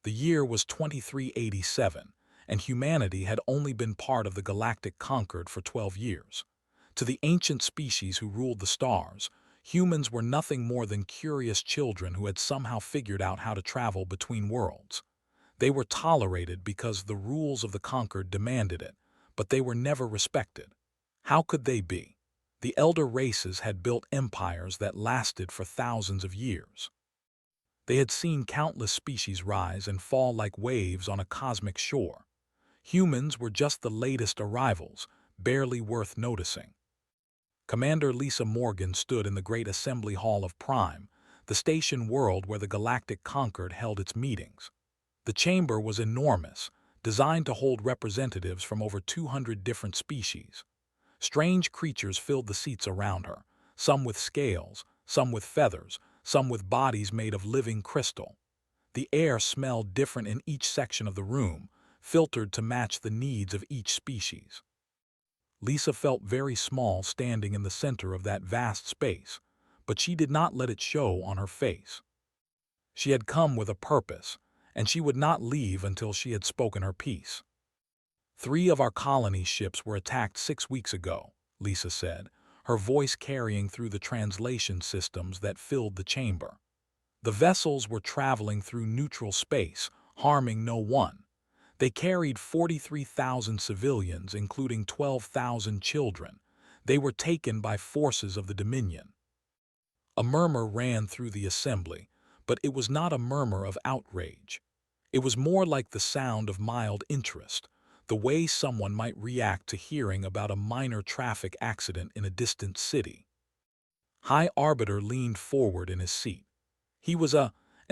The year was 2387, and humanity had only been part of the Galactic Concord for 12 years. To the ancient species who ruled the stars, humans were nothing more than curious children who had somehow figured out how to travel between worlds. They were tolerated because the rules of the Concord demanded it, but they were never respected. How could they be? The elder races had built empires that lasted for thousands of years. They had seen countless species rise and fall like waves on a cosmic shore. Humans were just the latest arrivals, barely worth noticing. Commander Lisa Morgan stood in the great assembly hall of Prime, the station world where the Galactic Concord held its meetings. The chamber was enormous, designed to hold representatives from over 200 different species. Strange creatures filled the seats around her, some with scales, some with feathers, some with bodies made of living crystal. The air smelled different in each section of the room, filtered to match the needs of each species. Lisa felt very small standing in the center of that vast space, but she did not let it show on her face. She had come with a purpose, and she would not leave until she had spoken her piece. 3 of our colony ships were attacked 6 weeks ago, Lisa said, her voice carrying through the translation systems that filled the chamber. The vessels were traveling through neutral space, harming no one. They carried 43,000 civilians, including 12,000 children. They were taken by forces of the Dominion. A murmur ran through the assembly, but it was not a murmur of outrage. It was more like the sound of mild interest, the way someone might react to hearing about a minor traffic accident in a distant city. High Arbiter leaned forward in his seat. He was an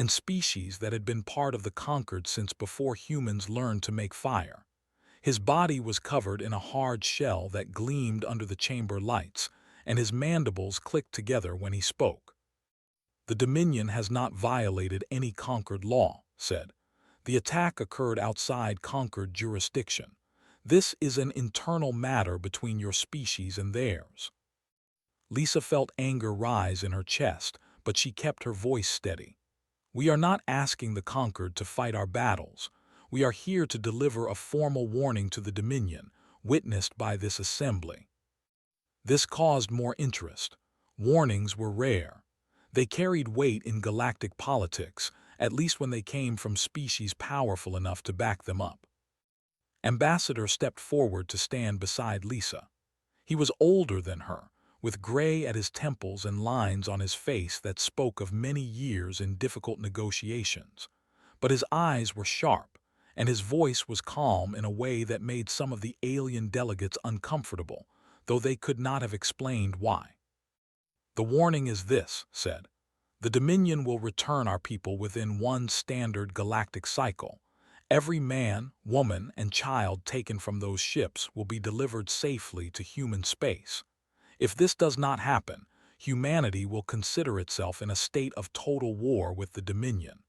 species that had been part of the Concord since before humans learned to make fire. His body was covered in a hard shell that gleamed under the chamber lights, and his mandibles clicked together when he spoke. "The Dominion has not violated any Concord law," said. "The attack occurred outside Concord jurisdiction. This is an internal matter between your species and theirs." Lisa felt anger rise in her chest, but she kept her voice steady. "We are not asking the Concord to fight our battles. We are here to deliver a formal warning to the Dominion, witnessed by this assembly." This caused more interest. Warnings were rare. They carried weight in galactic politics, at least when they came from species powerful enough to back them up. Ambassador stepped forward to stand beside Lisa. He was older than her, with gray at his temples and lines on his face that spoke of many years in difficult negotiations. But his eyes were sharp, and his voice was calm in a way that made some of the alien delegates uncomfortable, though they could not have explained why. "The warning is this," said. "The Dominion will return our people within one standard galactic cycle. Every man, woman, and child taken from those ships will be delivered safely to human space. If this does not happen, humanity will consider itself in a state of total war with the Dominion."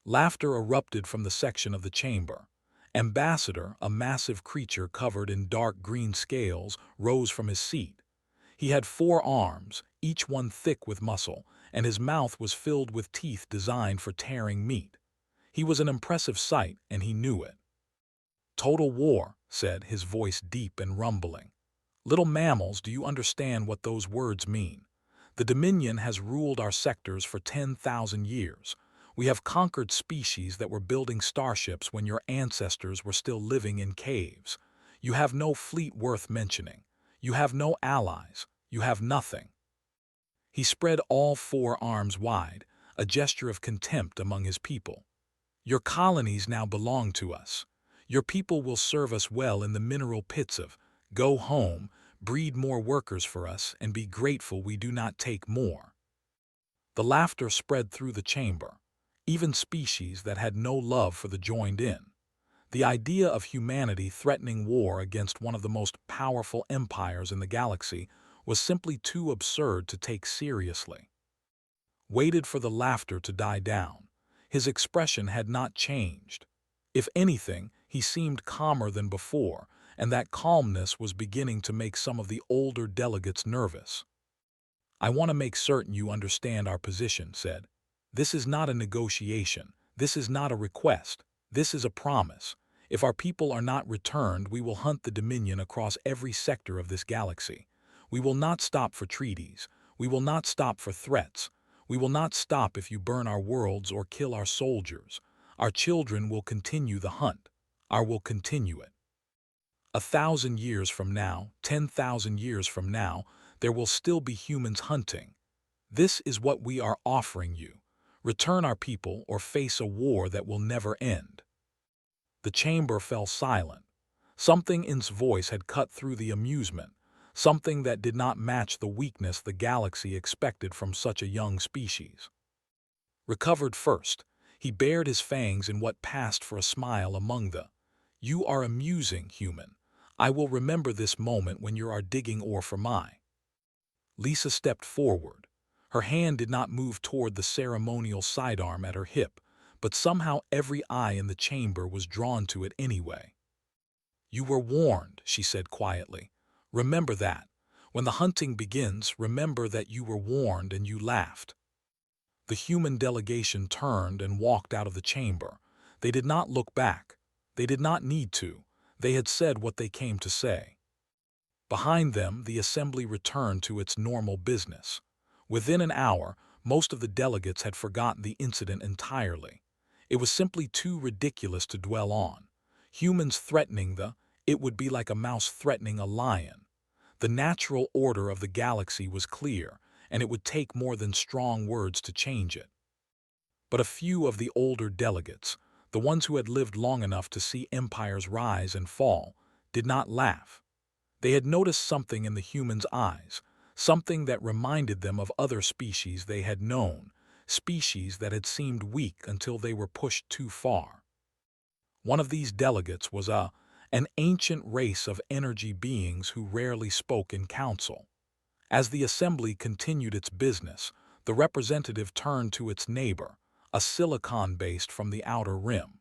Laughter erupted from the section of the chamber. Ambassador, a massive creature covered in dark green scales, rose from his seat. He had 4 arms, each one thick with muscle, and his mouth was filled with teeth designed for tearing meat. He was an impressive sight, and he knew it. "Total war," said, his voice deep and rumbling. "Little mammals, do you understand what those words mean? The Dominion has ruled our sectors for 10,000 years. We have conquered species that were building starships when your ancestors were still living in caves. You have no fleet worth mentioning. You have no allies. You have nothing." He spread all 4 arms wide, a gesture of contempt among his people. "Your colonies now belong to us. Your people will serve us well in the mineral pits of go home, breed more workers for us, and be grateful we do not take more." The laughter spread through the chamber. Even species that had no love for the joined in. The idea of humanity threatening war against one of the most powerful empires in the galaxy was simply too absurd to take seriously. Waited for the laughter to die down. His expression had not changed. If anything, he seemed calmer than before, and that calmness was beginning to make some of the older delegates nervous. "I want to make certain you understand our position," said. "This is not a negotiation. This is not a request. This is a promise. If our people are not returned, we will hunt the Dominion across every sector of this galaxy. We will not stop for treaties. We will not stop for threats. We will not stop if you burn our worlds or kill our soldiers. Our children will continue the hunt. Our will continue it. 1,000 years from now, 10,000 years from now, there will still be humans hunting. This is what we are offering you. Return our people or face a war that will never end. The chamber fell silent. Something in its voice had cut through the amusement, something that did not match the weakness the galaxy expected from such a young species. Recovered first, he bared his fangs in what passed for a smile among the, "You are amusing, human. I will remember this moment when you are digging ore for my." Lisa stepped forward. Her hand did not move toward the ceremonial sidearm at her hip, but somehow every eye in the chamber was drawn to it anyway. "You were warned," she said quietly. "Remember that. When the hunting begins, remember that you were warned," and you laughed. The human delegation turned and walked out of the chamber. They did not look back. They did not need to. They had said what they came to say. Behind them, the assembly returned to its normal business. Within an hour, most of the delegates had forgotten the incident entirely. It was simply too ridiculous to dwell on. Humans threatening it would be like a mouse threatening a lion. The natural order of the galaxy was clear, and it would take more than strong words to change it. But a few of the older delegates, the ones who had lived long enough to see empires rise and fall, did not laugh. They had noticed something in the humans' eyes, something that reminded them of other species they had known, species that had seemed weak until they were pushed too far. One of these delegates was an ancient race of energy beings who rarely spoke in council. As the assembly continued its business, the representative turned to its neighbor, a silicon-based from the outer rim.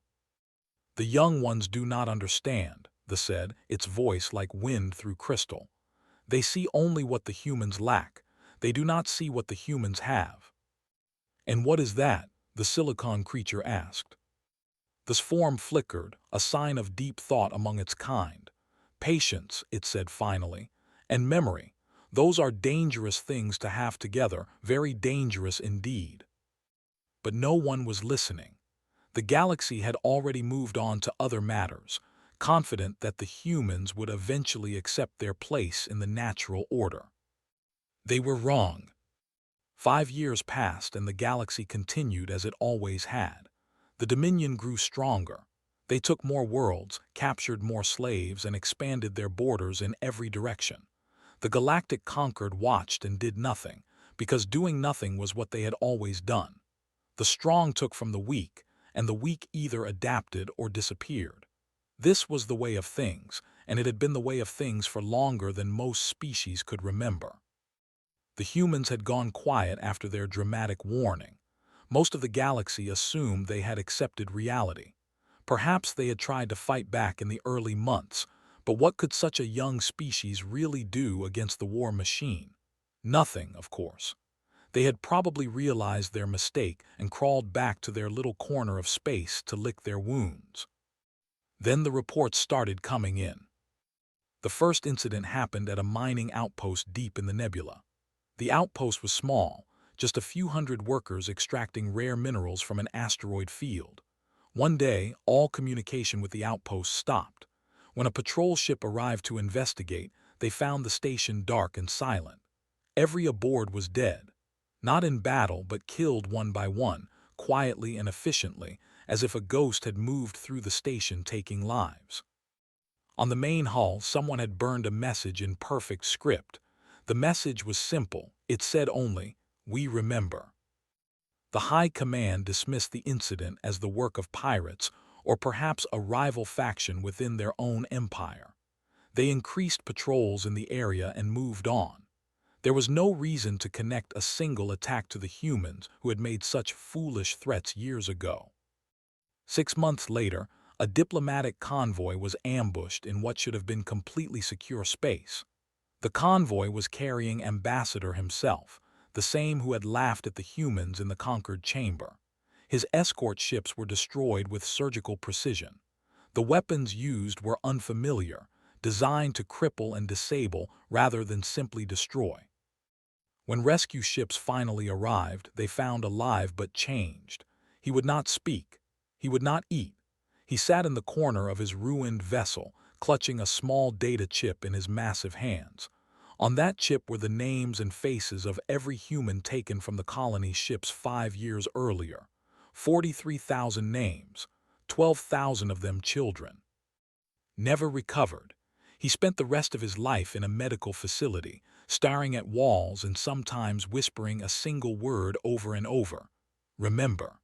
"The young ones do not understand," the said, its voice like wind through crystal. "They see only what the humans lack. They do not see what the humans have." "And what is that?" the silicon creature asked. This form flickered, a sign of deep thought among its kind. "Patience," it said finally, "and memory. Those are dangerous things to have together, very dangerous indeed." But no one was listening. The galaxy had already moved on to other matters, confident that the humans would eventually accept their place in the natural order. They were wrong. 5 years passed and the galaxy continued as it always had. The Dominion grew stronger. They took more worlds, captured more slaves, and expanded their borders in every direction. The Galactic Conquered watched and did nothing, because doing nothing was what they had always done. The strong took from the weak, and the weak either adapted or disappeared. This was the way of things, and it had been the way of things for longer than most species could remember. The humans had gone quiet after their dramatic warning. Most of the galaxy assumed they had accepted reality. Perhaps they had tried to fight back in the early months, but what could such a young species really do against the war machine? Nothing, of course. They had probably realized their mistake and crawled back to their little corner of space to lick their wounds. Then the reports started coming in. The first incident happened at a mining outpost deep in the nebula. The outpost was small, just a few hundred workers extracting rare minerals from an asteroid field. One day, all communication with the outpost stopped. When a patrol ship arrived to investigate, they found the station dark and silent. Every aboard was dead. Not in battle, but killed one by one, quietly and efficiently, as if a ghost had moved through the station taking lives. On the main hull, someone had burned a message in perfect script. The message was simple. It said only, "We remember." The High Command dismissed the incident as the work of pirates, or perhaps a rival faction within their own empire. They increased patrols in the area and moved on. There was no reason to connect a single attack to the humans who had made such foolish threats years ago. 6 months later, a diplomatic convoy was ambushed in what should have been completely secure space. The convoy was carrying Ambassador himself, the same who had laughed at the humans in the conquered chamber. His escort ships were destroyed with surgical precision. The weapons used were unfamiliar, designed to cripple and disable rather than simply destroy. When rescue ships finally arrived, they found alive but changed. He would not speak. He would not eat. He sat in the corner of his ruined vessel, clutching a small data chip in his massive hands. On that chip were the names and faces of every human taken from the colony ships 5 years earlier. 43,000 names, 12,000 of them children. Never recovered. He spent the rest of his life in a medical facility, staring at walls and sometimes whispering a single word over and over: remember.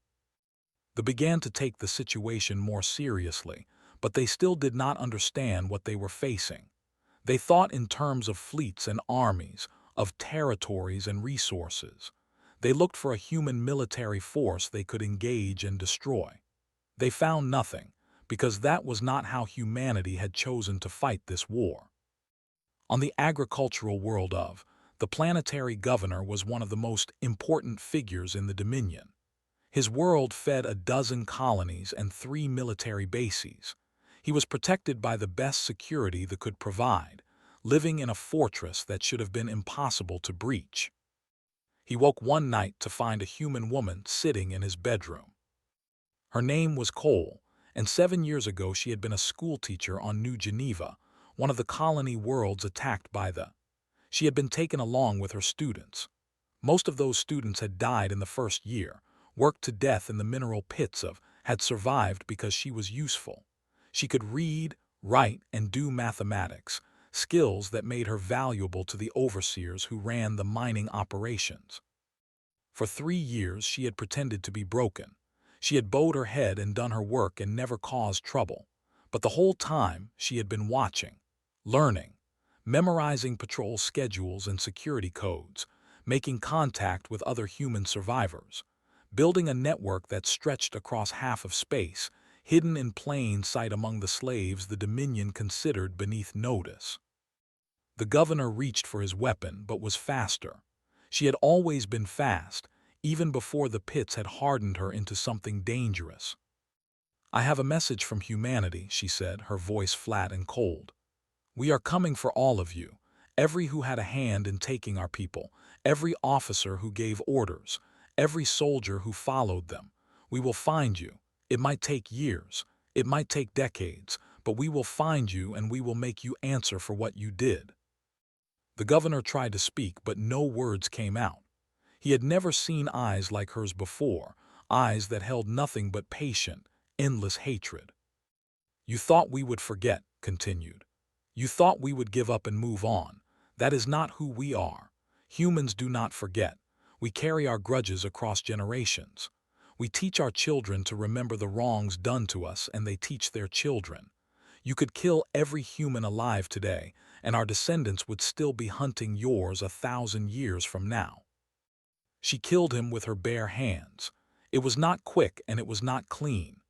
They began to take the situation more seriously, but they still did not understand what they were facing. They thought in terms of fleets and armies, of territories and resources. They looked for a human military force they could engage and destroy. They found nothing, because that was not how humanity had chosen to fight this war. On the agricultural world of, the planetary governor was one of the most important figures in the Dominion. His world fed a dozen colonies and 3 military bases. He was protected by the best security they could provide, living in a fortress that should have been impossible to breach. He woke one night to find a human woman sitting in his bedroom. Her name was Cole, and 7 years ago she had been a schoolteacher on New Geneva, one of the colony worlds attacked by the. She had been taken along with her students. Most of those students had died in the first year, worked to death in the mineral pits of, had survived because she was useful. She could read, write, and do mathematics, skills that made her valuable to the overseers who ran the mining operations. For 3 years she had pretended to be broken. She had bowed her head and done her work and never caused trouble. But the whole time she had been watching, learning, memorizing patrol schedules and security codes, making contact with other human survivors, building a network that stretched across half of space, hidden in plain sight among the slaves the Dominion considered beneath notice. The governor reached for his weapon but was faster. She had always been fast, even before the pits had hardened her into something dangerous. "I have a message from humanity," she said, her voice flat and cold. "We are coming for all of you, every who had a hand in taking our people, every officer who gave orders, every soldier who followed them. We will find you. It might take years, it might take decades, but we will find you and we will make you answer for what you did." The governor tried to speak, but no words came out. He had never seen eyes like hers before, eyes that held nothing but patient, endless hatred. "You thought we would forget," continued. "You thought we would give up and move on. That is not who we are. Humans do not forget. We carry our grudges across generations. We teach our children to remember the wrongs done to us, and they teach their children. You could kill every human alive today, and our descendants would still be hunting yours 1,000 years from now." She killed him with her bare hands. It was not quick and it was not clean.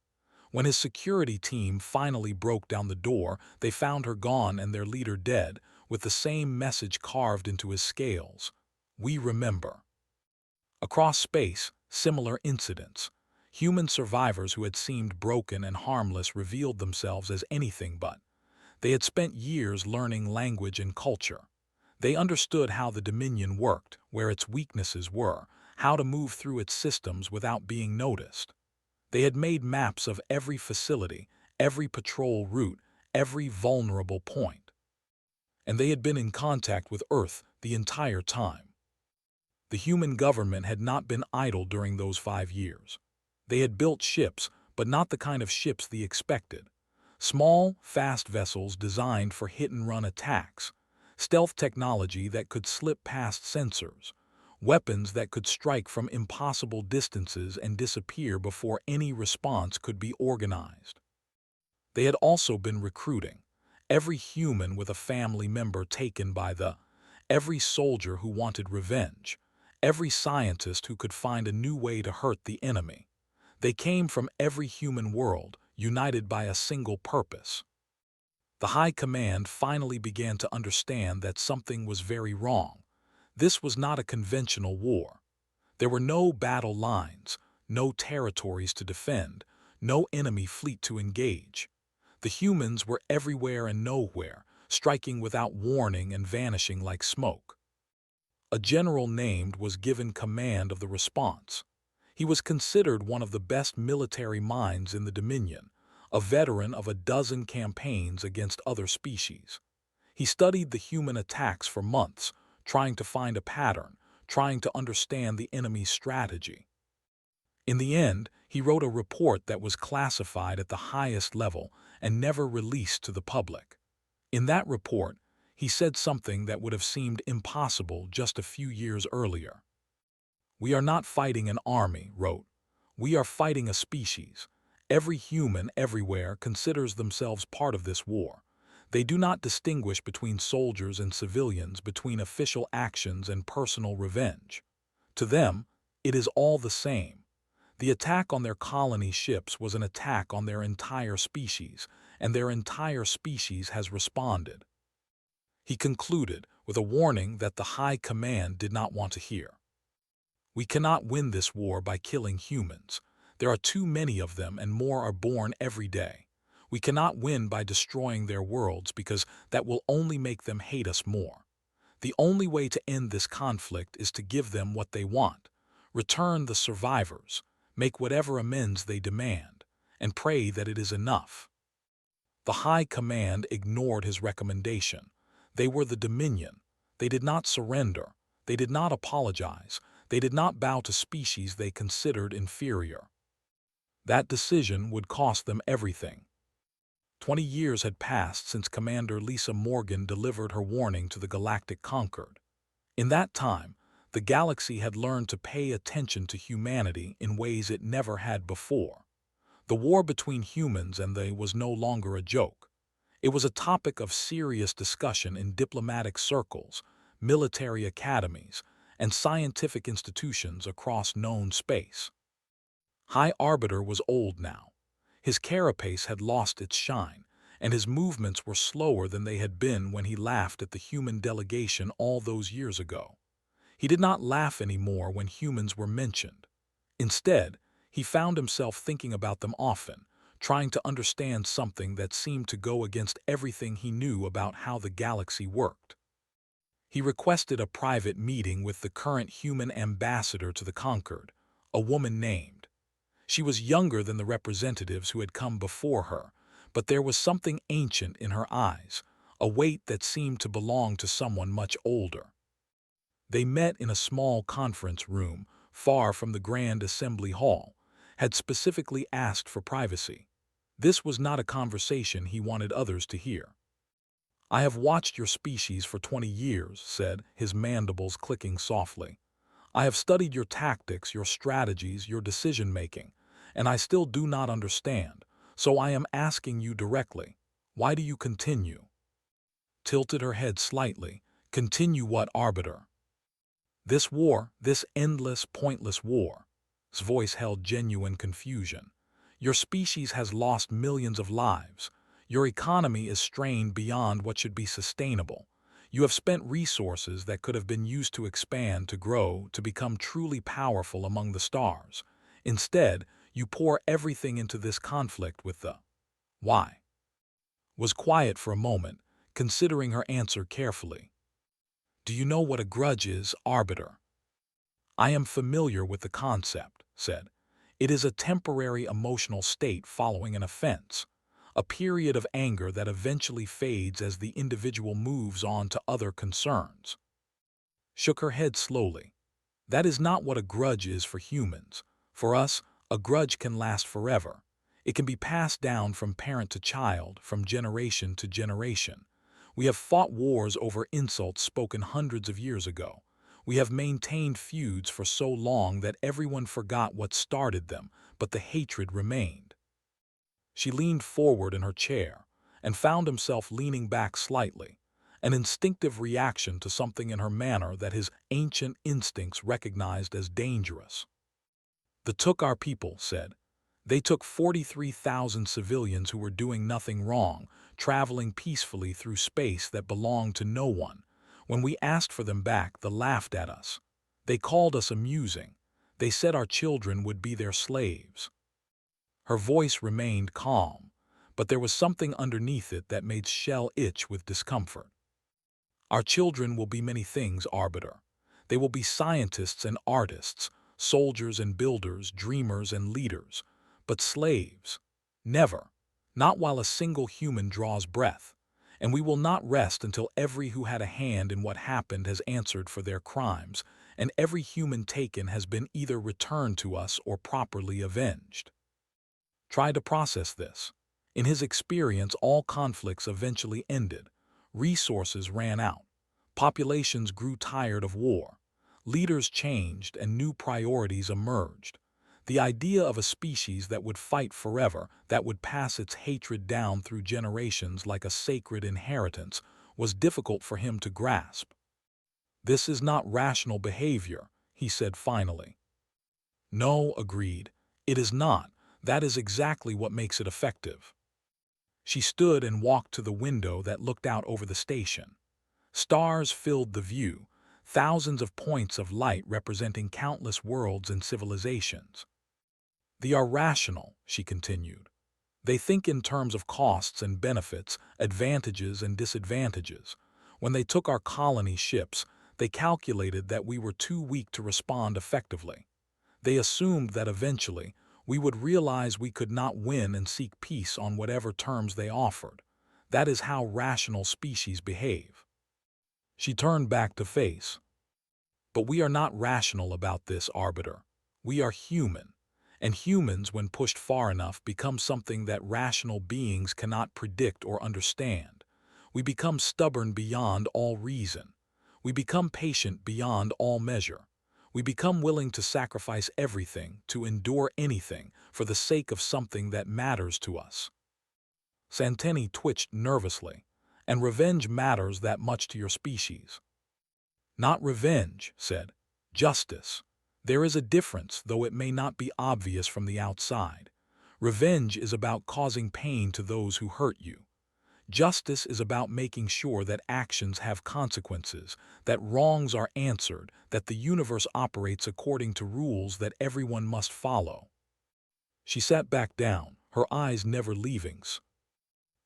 When his security team finally broke down the door, they found her gone and their leader dead, with the same message carved into his scales: "We remember." Across space, similar incidents. Human survivors who had seemed broken and harmless revealed themselves as anything but. They had spent years learning language and culture. They understood how the Dominion worked, where its weaknesses were, how to move through its systems without being noticed. They had made maps of every facility, every patrol route, every vulnerable point. And they had been in contact with Earth the entire time. The human government had not been idle during those 5 years. They had built ships, but not the kind of ships they expected. Small, fast vessels designed for hit-and-run attacks. Stealth technology that could slip past sensors, weapons that could strike from impossible distances and disappear before any response could be organized. They had also been recruiting. Every human with a family member taken by the, every soldier who wanted revenge, every scientist who could find a new way to hurt the enemy. They came from every human world, united by a single purpose. The High Command finally began to understand that something was very wrong. This was not a conventional war. There were no battle lines, no territories to defend, no enemy fleet to engage. The humans were everywhere and nowhere, striking without warning and vanishing like smoke. A general named was given command of the response. He was considered one of the best military minds in the Dominion, a veteran of a dozen campaigns against other species. He studied the human attacks for months, trying to find a pattern, trying to understand the enemy's strategy. In the end, he wrote a report that was classified at the highest level and never released to the public. In that report, he said something that would have seemed impossible just a few years earlier. "We are not fighting an army," wrote. "We are fighting a species. Every human everywhere considers themselves part of this war. They do not distinguish between soldiers and civilians, between official actions and personal revenge. To them, it is all the same. The attack on their colony ships was an attack on their entire species, and their entire species has responded." He concluded with a warning that the High Command did not want to hear. "We cannot win this war by killing humans. There are too many of them and more are born every day. We cannot win by destroying their worlds because that will only make them hate us more. The only way to end this conflict is to give them what they want, return the survivors, make whatever amends they demand, and pray that it is enough." The High Command ignored his recommendation. They were the Dominion. They did not surrender. They did not apologize. They did not bow to species they considered inferior. That decision would cost them everything. 20 years had passed since Commander Lisa Morgan delivered her warning to the Galactic Concord. In that time, the galaxy had learned to pay attention to humanity in ways it never had before. The war between humans and they was no longer a joke. It was a topic of serious discussion in diplomatic circles, military academies, and scientific institutions across known space. High Arbiter was old now. His carapace had lost its shine, and his movements were slower than they had been when he laughed at the human delegation all those years ago. He did not laugh anymore when humans were mentioned. Instead, he found himself thinking about them often, trying to understand something that seemed to go against everything he knew about how the galaxy worked. He requested a private meeting with the current human ambassador to the Concord, a woman named. She was younger than the representatives who had come before her, but there was something ancient in her eyes, a weight that seemed to belong to someone much older. They met in a small conference room, far from the Grand Assembly Hall, had specifically asked for privacy. This was not a conversation he wanted others to hear. "I have watched your species for 20 years, said, his mandibles clicking softly. "I have studied your tactics, your strategies, your decision-making, and I still do not understand, so I am asking you directly, why do you continue?" Tilted her head slightly. "Continue what, Arbiter?" "This war, this endless, pointless war." His voice held genuine confusion. "Your species has lost millions of lives. Your economy is strained beyond what should be sustainable. You have spent resources that could have been used to expand, to grow, to become truly powerful among the stars. Instead, you pour everything into this conflict with the why." Was quiet for a moment, considering her answer carefully. "Do you know what a grudge is, Arbiter?" "I am familiar with the concept," said. "It is a temporary emotional state following an offense. A period of anger that eventually fades as the individual moves on to other concerns." Shook her head slowly. "That is not what a grudge is for humans. For us, a grudge can last forever. It can be passed down from parent to child, from generation to generation. We have fought wars over insults spoken hundreds of years ago. We have maintained feuds for so long that everyone forgot what started them, but the hatred remained." She leaned forward in her chair and found himself leaning back slightly, an instinctive reaction to something in her manner that his ancient instincts recognized as dangerous. "They took our people," said. "They took 43,000 civilians who were doing nothing wrong, traveling peacefully through space that belonged to no one. When we asked for them back, they laughed at us. They called us amusing. They said our children would be their slaves. Her voice remained calm, but there was something underneath it that made Shell itch with discomfort. Our children will be many things, Arbiter. They will be scientists and artists, soldiers and builders, dreamers and leaders. But slaves? Never. Not while a single human draws breath. And we will not rest until every who had a hand in what happened has answered for their crimes, and every human taken has been either returned to us or properly avenged. Try to process this. In his experience, all conflicts eventually ended. Resources ran out. Populations grew tired of war. Leaders changed and new priorities emerged. The idea of a species that would fight forever, that would pass its hatred down through generations like a sacred inheritance, was difficult for him to grasp. "This is not rational behavior," he said finally. "No," agreed. "It is not. That is exactly what makes it effective." She stood and walked to the window that looked out over the station. Stars filled the view, thousands of points of light representing countless worlds and civilizations. "They are rational," she continued. "They think in terms of costs and benefits, advantages and disadvantages. When they took our colony ships, they calculated that we were too weak to respond effectively. They assumed that eventually we would realize we could not win and seek peace on whatever terms they offered. That is how rational species behave." She turned back to face. "But we are not rational about this, Arbiter. We are human. And humans, when pushed far enough, become something that rational beings cannot predict or understand. We become stubborn beyond all reason. We become patient beyond all measure. We become willing to sacrifice everything, to endure anything, for the sake of something that matters to us." Santeni twitched nervously. "And revenge matters that much to your species." "Not revenge," said. "Justice. There is a difference, though it may not be obvious from the outside. Revenge is about causing pain to those who hurt you. Justice is about making sure that actions have consequences, that wrongs are answered, that the universe operates according to rules that everyone must follow." She sat back down, her eyes never leaving.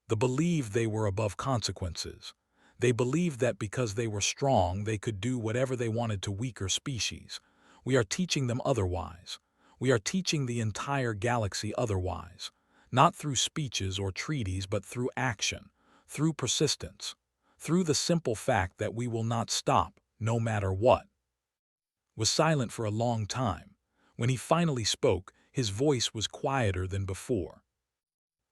They believed they were above consequences. They believed that because they were strong, they could do whatever they wanted to weaker species. We are teaching them otherwise. We are teaching the entire galaxy otherwise. Not through speeches or treaties, but through action, through persistence, through the simple fact that we will not stop, no matter what. Was silent for a long time. When he finally spoke, his voice was quieter than before.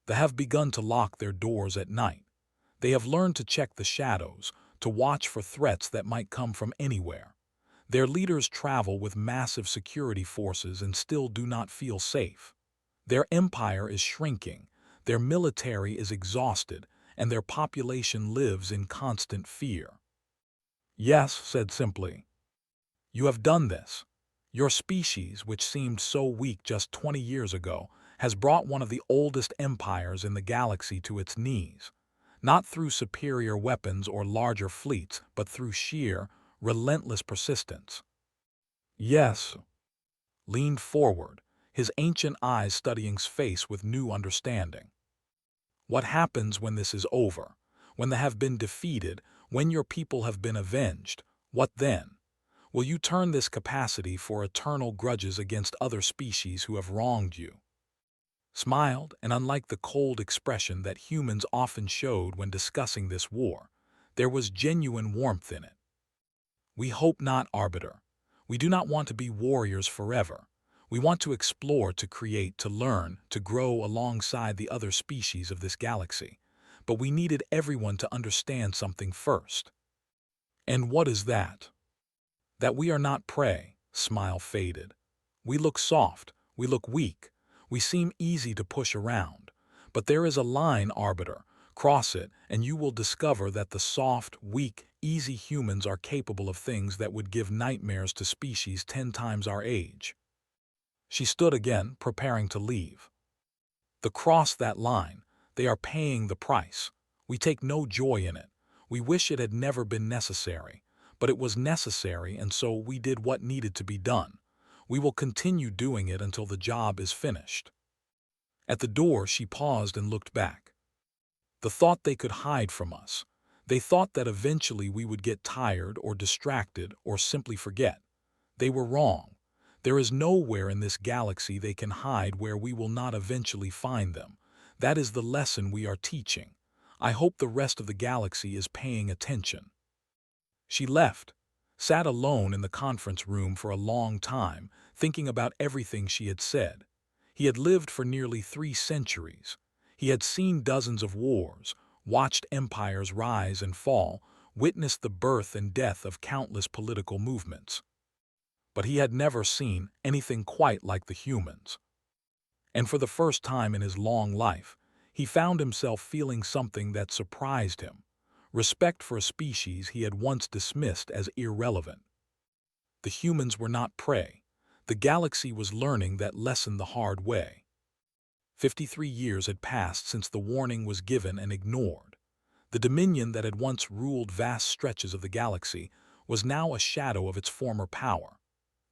"They have begun to lock their doors at night. They have learned to check the shadows, to watch for threats that might come from anywhere. Their leaders travel with massive security forces and still do not feel safe. Their empire is shrinking, their military is exhausted, and their population lives in constant fear." "Yes," said simply. "You have done this. Your species, which seemed so weak just 20 years ago, has brought one of the oldest empires in the galaxy to its knees. Not through superior weapons or larger fleets, but through sheer, relentless persistence." "Yes." Leaned forward, his ancient eyes studying face with new understanding. "What happens when this is over? When they have been defeated, when your people have been avenged, what then? Will you turn this capacity for eternal grudges against other species who have wronged you?" Smiled, and unlike the cold expression that humans often showed when discussing this war, there was genuine warmth in it. "We hope not, Arbiter. We do not want to be warriors forever. We want to explore, to create, to learn, to grow alongside the other species of this galaxy. But we needed everyone to understand something first." "And what is that?" "That we are not prey." Smile faded. "We look soft, we look weak, we seem easy to push around. But there is a line, Arbiter. Cross it, and you will discover that the soft, weak, easy humans are capable of things that would give nightmares to species 10 times our age." She stood again, preparing to leave. "To cross that line, they are paying the price. We take no joy in it. We wish it had never been necessary. But it was necessary, and so we did what needed to be done. We will continue doing it until the job is finished." At the door, she paused and looked back. The thought they could hide from us. They thought that eventually we would get tired or distracted or simply forget. They were wrong. There is nowhere in this galaxy they can hide where we will not eventually find them. That is the lesson we are teaching. I hope the rest of the galaxy is paying attention. She left, sat alone in the conference room for a long time, thinking about everything she had said. He had lived for nearly 3 centuries. He had seen dozens of wars, watched empires rise and fall, witnessed the birth and death of countless political movements. But he had never seen anything quite like the humans. And for the first time in his long life, he found himself feeling something that surprised him: respect for a species he had once dismissed as irrelevant. The humans were not prey. The galaxy was learning that lesson the hard way. 53 years had passed since the warning was given and ignored. The Dominion that had once ruled vast stretches of the galaxy was now a shadow of its former power.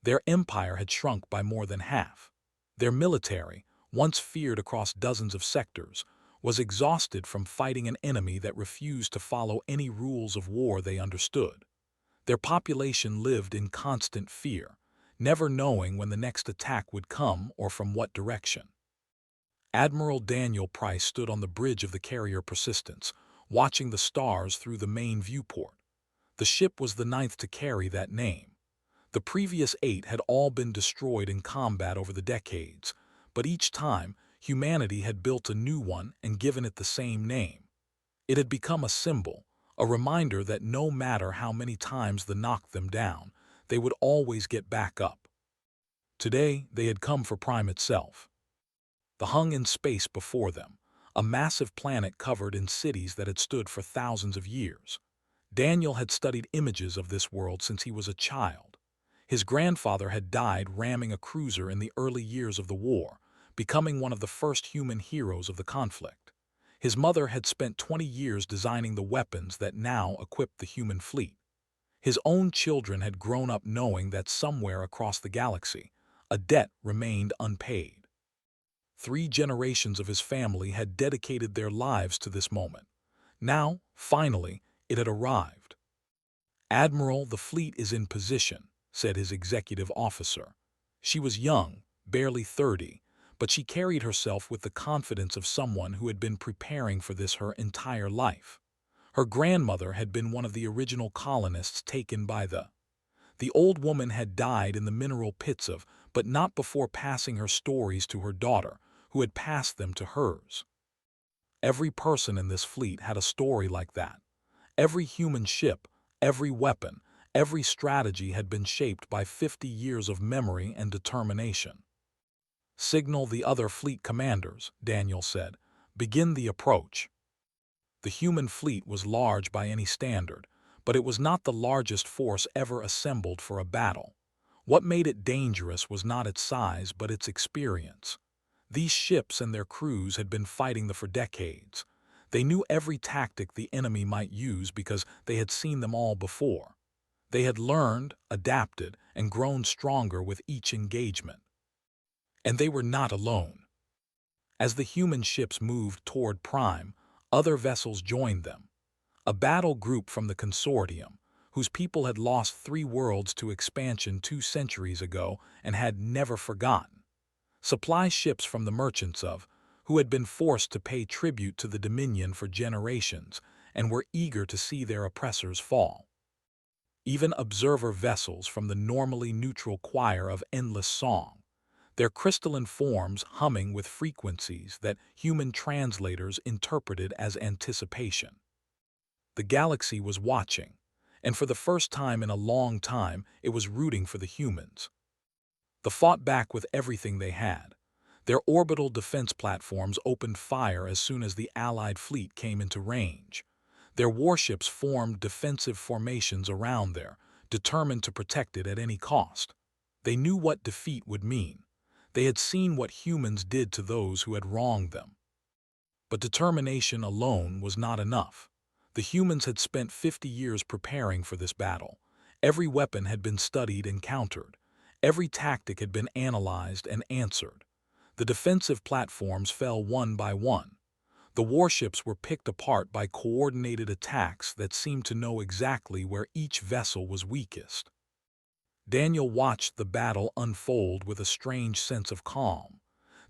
Their empire had shrunk by more than half. Their military, once feared across dozens of sectors, was exhausted from fighting an enemy that refused to follow any rules of war they understood. Their population lived in constant fear, never knowing when the next attack would come or from what direction. Admiral Daniel Price stood on the bridge of the carrier Persistence, watching the stars through the main viewport. The ship was the 9th to carry that name. The previous 8 had all been destroyed in combat over the decades, but each time, humanity had built a new one and given it the same name. It had become a symbol, a reminder that no matter how many times they knocked them down, they would always get back up. Today, they had come for Prime itself. The hung in space before them, a massive planet covered in cities that had stood for thousands of years. Daniel had studied images of this world since he was a child. His grandfather had died ramming a cruiser in the early years of the war, becoming one of the first human heroes of the conflict. His mother had spent 20 years designing the weapons that now equipped the human fleet. His own children had grown up knowing that somewhere across the galaxy, a debt remained unpaid. 3 generations of his family had dedicated their lives to this moment. Now, finally, it had arrived. "Admiral, the fleet is in position," said his executive officer. She was young, barely 30, but she carried herself with the confidence of someone who had been preparing for this her entire life. Her grandmother had been one of the original colonists taken by the old woman had died in the mineral pits but not before passing her stories to her daughter, who had passed them to hers. Every person in this fleet had a story like that. Every human ship, every weapon, every strategy had been shaped by 50 years of memory and determination. "Signal the other fleet commanders," Daniel said. "Begin the approach." The human fleet was large by any standard, but it was not the largest force ever assembled for a battle. What made it dangerous was not its size but its experience. These ships and their crews had been fighting for decades. They knew every tactic the enemy might use because they had seen them all before. They had learned, adapted, and grown stronger with each engagement. And they were not alone. As the human ships moved toward Prime, other vessels joined them. A battle group from the consortium, whose people had lost 3 worlds to expansion 2 centuries ago and had never forgotten. Supply ships from the merchants who had been forced to pay tribute to the Dominion for generations and were eager to see their oppressors fall. Even observer vessels from the normally neutral choir of endless song, their crystalline forms humming with frequencies that human translators interpreted as anticipation. The galaxy was watching, and for the first time in a long time, it was rooting for the humans. They fought back with everything they had. Their orbital defense platforms opened fire as soon as the Allied fleet came into range. Their warships formed defensive formations around there, determined to protect it at any cost. They knew what defeat would mean. They had seen what humans did to those who had wronged them. But determination alone was not enough. The humans had spent 50 years preparing for this battle. Every weapon had been studied and countered. Every tactic had been analyzed and answered. The defensive platforms fell one by one. The warships were picked apart by coordinated attacks that seemed to know exactly where each vessel was weakest. Daniel watched the battle unfold with a strange sense of calm.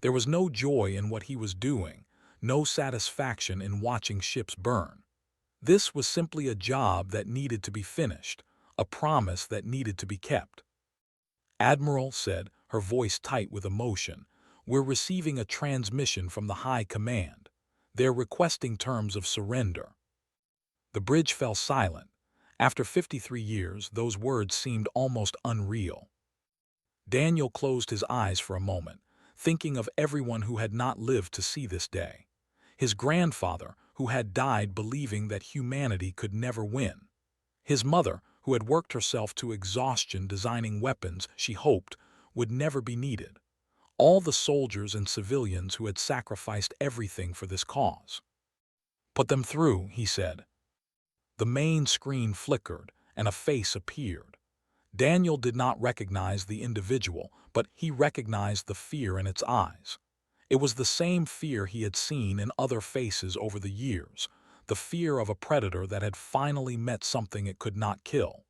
There was no joy in what he was doing, no satisfaction in watching ships burn. This was simply a job that needed to be finished, a promise that needed to be kept. "Admiral," said, her voice tight with emotion, "we're receiving a transmission from the High Command. They're requesting terms of surrender." The bridge fell silent. After 53 years, those words seemed almost unreal. Daniel closed his eyes for a moment, thinking of everyone who had not lived to see this day. His grandfather, who had died believing that humanity could never win. His mother, who had worked herself to exhaustion designing weapons she hoped would never be needed. All the soldiers and civilians who had sacrificed everything for this cause. "Put them through," he said. The main screen flickered, and a face appeared. Daniel did not recognize the individual, but he recognized the fear in its eyes. It was the same fear he had seen in other faces over the years, the fear of a predator that had finally met something it could not kill.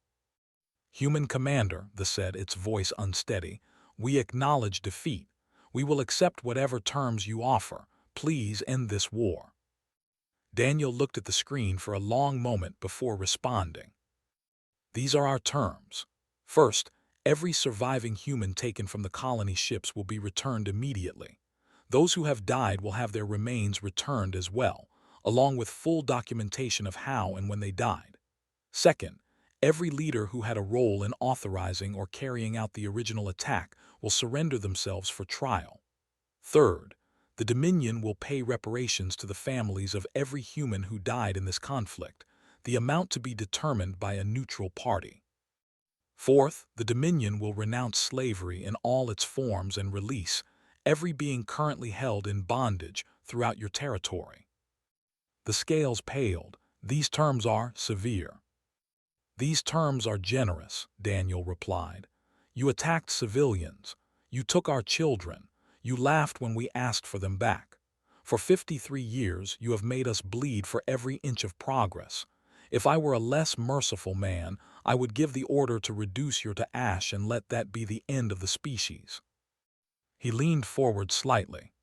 "Human Commander," the said, its voice unsteady, "we acknowledge defeat. We will accept whatever terms you offer. Please end this war." Daniel looked at the screen for a long moment before responding. "These are our terms. First, every surviving human taken from the colony ships will be returned immediately. Those who have died will have their remains returned as well, along with full documentation of how and when they died. Second, every leader who had a role in authorizing or carrying out the original attack will surrender themselves for trial. Third, the Dominion will pay reparations to the families of every human who died in this conflict, the amount to be determined by a neutral party. Fourth, the Dominion will renounce slavery in all its forms and release every being currently held in bondage throughout your territory." The scales paled. "These terms are severe." "These terms are generous," Daniel replied. "You attacked civilians. You took our children. You laughed when we asked for them back. For 53 years, you have made us bleed for every inch of progress. If I were a less merciful man, I would give the order to reduce you to ash and let that be the end of the species." He leaned forward slightly.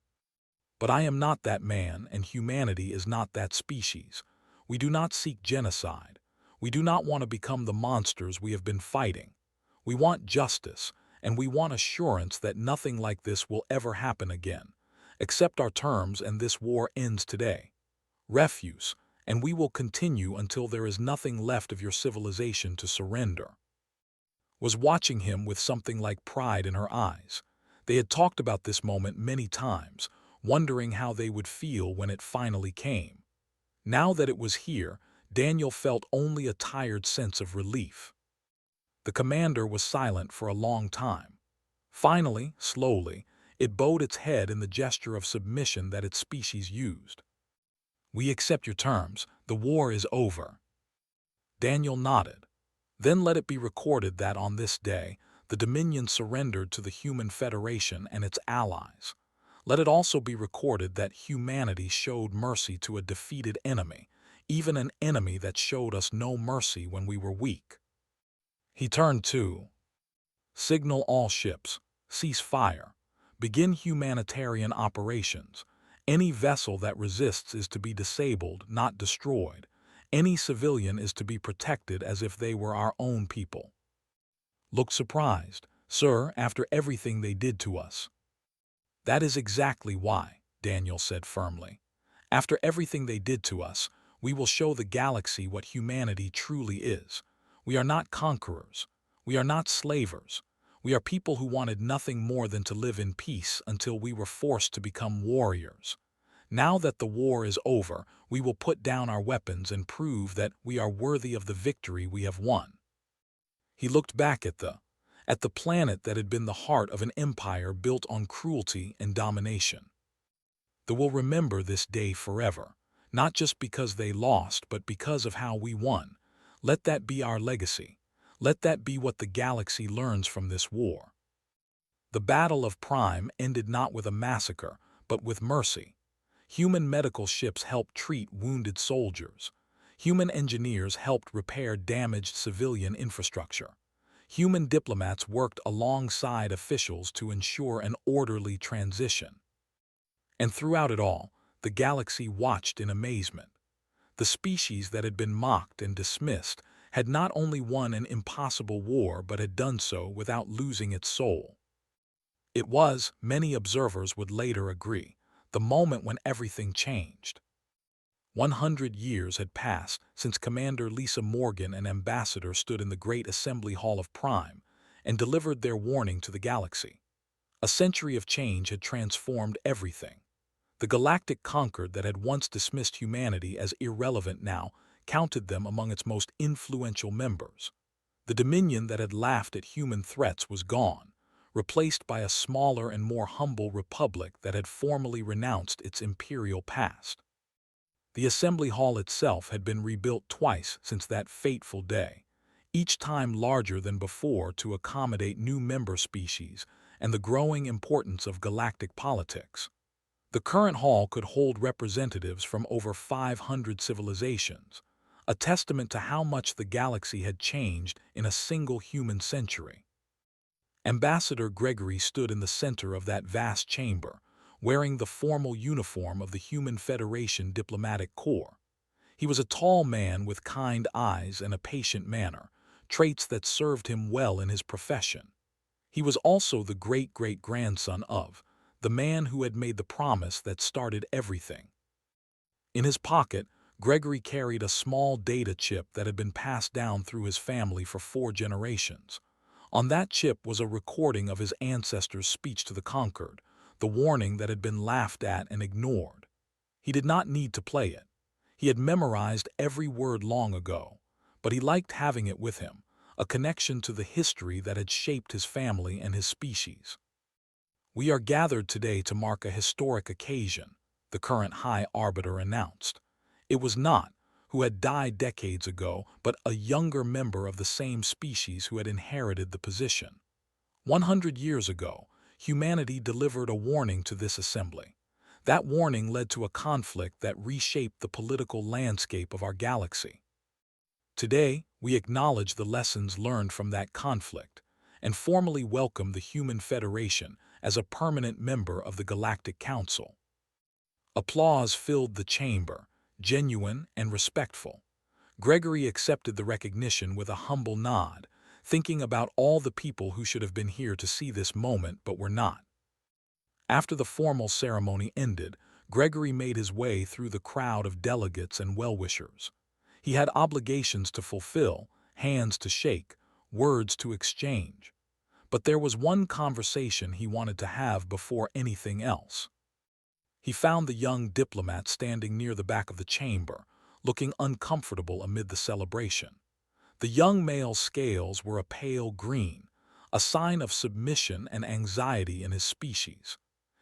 "But I am not that man, and humanity is not that species. We do not seek genocide. We do not want to become the monsters we have been fighting. We want justice, and we want assurance that nothing like this will ever happen again. Accept our terms and this war ends today. Refuse, and we will continue until there is nothing left of your civilization to surrender." Was watching him with something like pride in her eyes. They had talked about this moment many times, wondering how they would feel when it finally came. Now that it was here, Daniel felt only a tired sense of relief. The commander was silent for a long time. Finally, slowly, it bowed its head in the gesture of submission that its species used. "We accept your terms. The war is over." Daniel nodded. "Then let it be recorded that on this day, the Dominion surrendered to the Human Federation and its allies. Let it also be recorded that humanity showed mercy to a defeated enemy, even an enemy that showed us no mercy when we were weak." He turned to "Signal all ships. Cease fire. Begin humanitarian operations. Any vessel that resists is to be disabled, not destroyed. Any civilian is to be protected as if they were our own people." Looked surprised. "Sir, after everything they did to us." "That is exactly why," Daniel said firmly. "After everything they did to us, we will show the galaxy what humanity truly is. We are not conquerors. We are not slavers. We are people who wanted nothing more than to live in peace until we were forced to become warriors. Now that the war is over, we will put down our weapons and prove that we are worthy of the victory we have won." He looked back at the planet that had been the heart of an empire built on cruelty and domination. "They will remember this day forever, not just because they lost, but because of how we won. Let that be our legacy. Let that be what the galaxy learns from this war." The Battle of Prime ended not with a massacre, but with mercy. Human medical ships helped treat wounded soldiers. Human engineers helped repair damaged civilian infrastructure. Human diplomats worked alongside officials to ensure an orderly transition. And throughout it all, the galaxy watched in amazement. The species that had been mocked and dismissed had not only won an impossible war but had done so without losing its soul. It was, many observers would later agree, the moment when everything changed. 100 years had passed since Commander Lisa Morgan and Ambassador stood in the Great Assembly Hall of Prime and delivered their warning to the galaxy. A century of change had transformed everything. The galactic concord that had once dismissed humanity as irrelevant now counted them among its most influential members. The dominion that had laughed at human threats was gone, replaced by a smaller and more humble republic that had formally renounced its imperial past. The assembly hall itself had been rebuilt twice since that fateful day, each time larger than before to accommodate new member species and the growing importance of galactic politics. The current hall could hold representatives from over 500 civilizations, a testament to how much the galaxy had changed in a single human century. Ambassador Gregory stood in the center of that vast chamber, wearing the formal uniform of the Human Federation Diplomatic Corps. He was a tall man with kind eyes and a patient manner, traits that served him well in his profession. He was also the great-great-grandson of the man who had made the promise that started everything. In his pocket, Gregory carried a small data chip that had been passed down through his family for 4 generations. On that chip was a recording of his ancestors' speech to the conquered, the warning that had been laughed at and ignored. He did not need to play it. He had memorized every word long ago, but he liked having it with him, a connection to the history that had shaped his family and his species. "We are gathered today to mark a historic occasion," the current High Arbiter announced. It was not who had died decades ago, but a younger member of the same species who had inherited the position. 100 years ago, humanity delivered a warning to this assembly. That warning led to a conflict that reshaped the political landscape of our galaxy. Today, we acknowledge the lessons learned from that conflict and formally welcome the Human Federation as a permanent member of the Galactic Council. Applause filled the chamber, genuine and respectful. Gregory accepted the recognition with a humble nod, thinking about all the people who should have been here to see this moment but were not. After the formal ceremony ended, Gregory made his way through the crowd of delegates and well-wishers. He had obligations to fulfill, hands to shake, words to exchange. But there was one conversation he wanted to have before anything else. He found the young diplomat standing near the back of the chamber, looking uncomfortable amid the celebration. The young male's scales were a pale green, a sign of submission and anxiety in his species.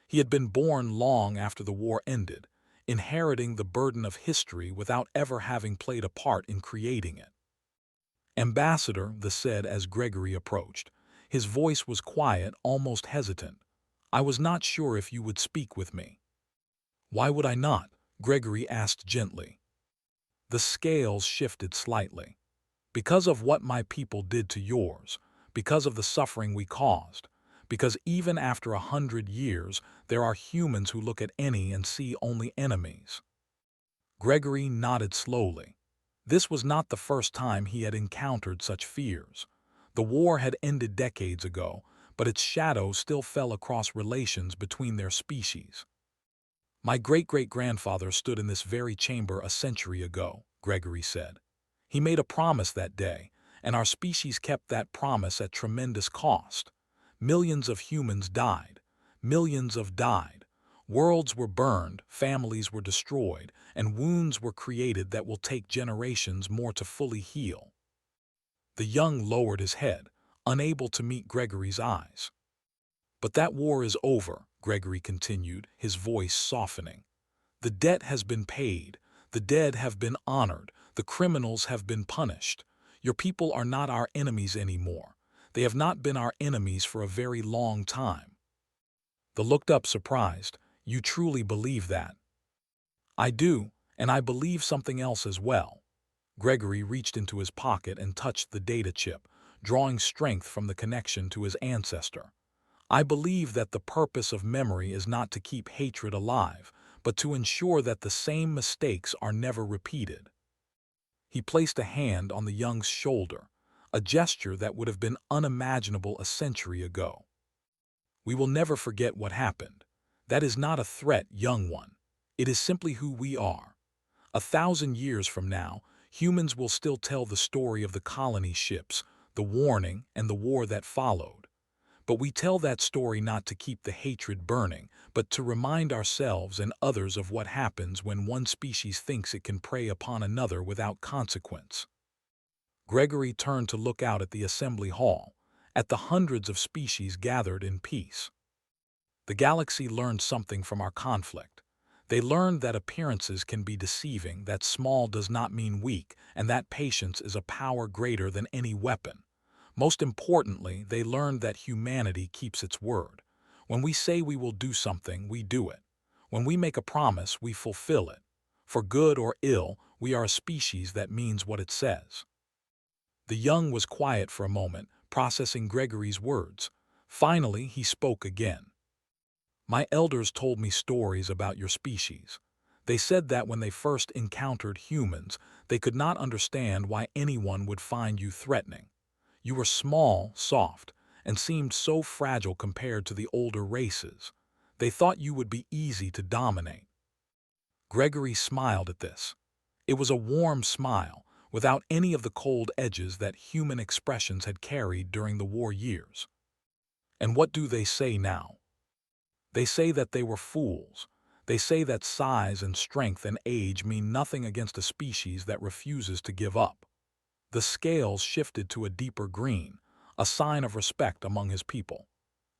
He had been born long after the war ended, inheriting the burden of history without ever having played a part in creating it. "Ambassador," the said as Gregory approached. His voice was quiet, almost hesitant. "I was not sure if you would speak with me." "Why would I not?" Gregory asked gently. The scales shifted slightly. "Because of what my people did to yours, because of the suffering we caused, because even after 100 years, there are humans who look at any and see only enemies." Gregory nodded slowly. This was not the first time he had encountered such fears. The war had ended decades ago, but its shadow still fell across relations between their species. "My great-great-grandfather stood in this very chamber a century ago," Gregory said. "He made a promise that day, and our species kept that promise at tremendous cost. Millions of humans died. Millions of died. Worlds were burned, families were destroyed, and wounds were created that will take generations more to fully heal." The young lowered his head, unable to meet Gregory's eyes. "But that war is over," Gregory continued, his voice softening. "The debt has been paid, the dead have been honored, the criminals have been punished. Your people are not our enemies anymore. They have not been our enemies for a very long time." The looked up surprised. "You truly believe that?" "I do, and I believe something else as well." Gregory reached into his pocket and touched the data chip, drawing strength from the connection to his ancestor. "I believe that the purpose of memory is not to keep hatred alive, but to ensure that the same mistakes are never repeated." He placed a hand on the young's shoulder, a gesture that would have been unimaginable a century ago. "We will never forget what happened. That is not a threat, young one. It is simply who we are. 1,000 years from now, humans will still tell the story of the colony ships, the warning, and the war that followed. But we tell that story not to keep the hatred burning, but to remind ourselves and others of what happens when one species thinks it can prey upon another without consequence." Gregory turned to look out at the assembly hall, at the hundreds of species gathered in peace. The galaxy learned something from our conflict. They learned that appearances can be deceiving, that small does not mean weak, and that patience is a power greater than any weapon. Most importantly, they learned that humanity keeps its word. When we say we will do something, we do it. When we make a promise, we fulfill it. For good or ill, we are a species that means what it says. The young was quiet for a moment, processing Gregory's words. Finally, he spoke again. "My elders told me stories about your species. They said that when they first encountered humans, they could not understand why anyone would find you threatening. You were small, soft, and seemed so fragile compared to the older races. They thought you would be easy to dominate." Gregory smiled at this. It was a warm smile, without any of the cold edges that human expressions had carried during the war years. "And what do they say now?" "They say that they were fools. They say that size and strength and age mean nothing against a species that refuses to give up." The scales shifted to a deeper green, a sign of respect among his people.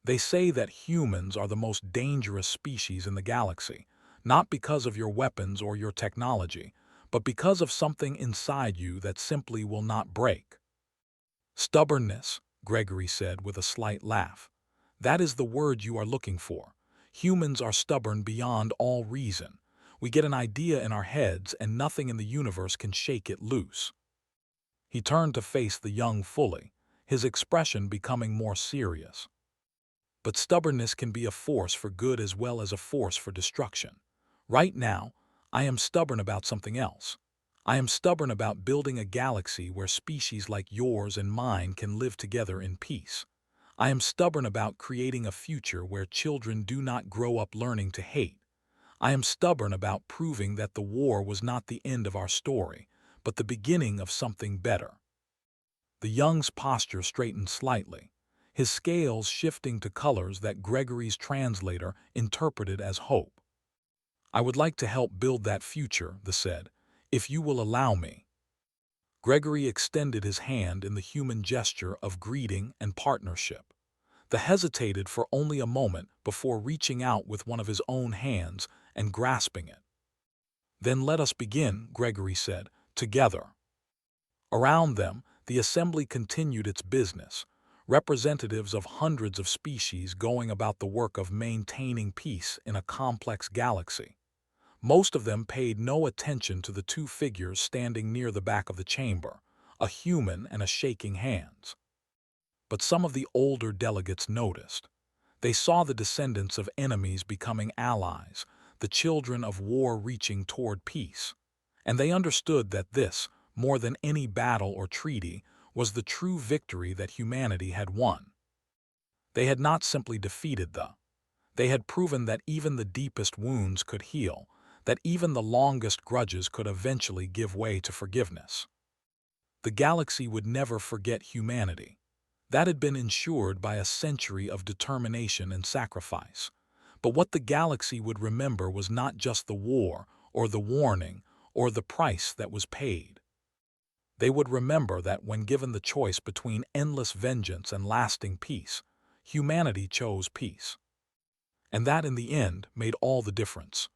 "They say that humans are the most dangerous species in the galaxy, not because of your weapons or your technology, but because of something inside you that simply will not break." "Stubbornness," Gregory said with a slight laugh. "That is the word you are looking for. Humans are stubborn beyond all reason. We get an idea in our heads and nothing in the universe can shake it loose." He turned to face the young fully, his expression becoming more serious. "But stubbornness can be a force for good as well as a force for destruction. Right now, I am stubborn about something else. I am stubborn about building a galaxy where species like yours and mine can live together in peace. I am stubborn about creating a future where children do not grow up learning to hate. I am stubborn about proving that the war was not the end of our story, but the beginning of something better." The young's posture straightened slightly, his scales shifting to colors that Gregory's translator interpreted as hope. "I would like to help build that future," they said, "if you will allow me." Gregory extended his hand in the human gesture of greeting and partnership. They hesitated for only a moment before reaching out with one of his own hands and grasping it. "Then let us begin," Gregory said, "together." Around them, the assembly continued its business, representatives of hundreds of species going about the work of maintaining peace in a complex galaxy. Most of them paid no attention to the two figures standing near the back of the chamber, a human and a shaking hands. But some of the older delegates noticed. They saw the descendants of enemies becoming allies, the children of war reaching toward peace. And they understood that this, more than any battle or treaty, was the true victory that humanity had won. They had not simply defeated they had proven that even the deepest wounds could heal, that even the longest grudges could eventually give way to forgiveness. The galaxy would never forget humanity. That had been ensured by a century of determination and sacrifice. But what the galaxy would remember was not just the war, or the warning, or the price that was paid. They would remember that when given the choice between endless vengeance and lasting peace, humanity chose peace. And that in the end made all the difference.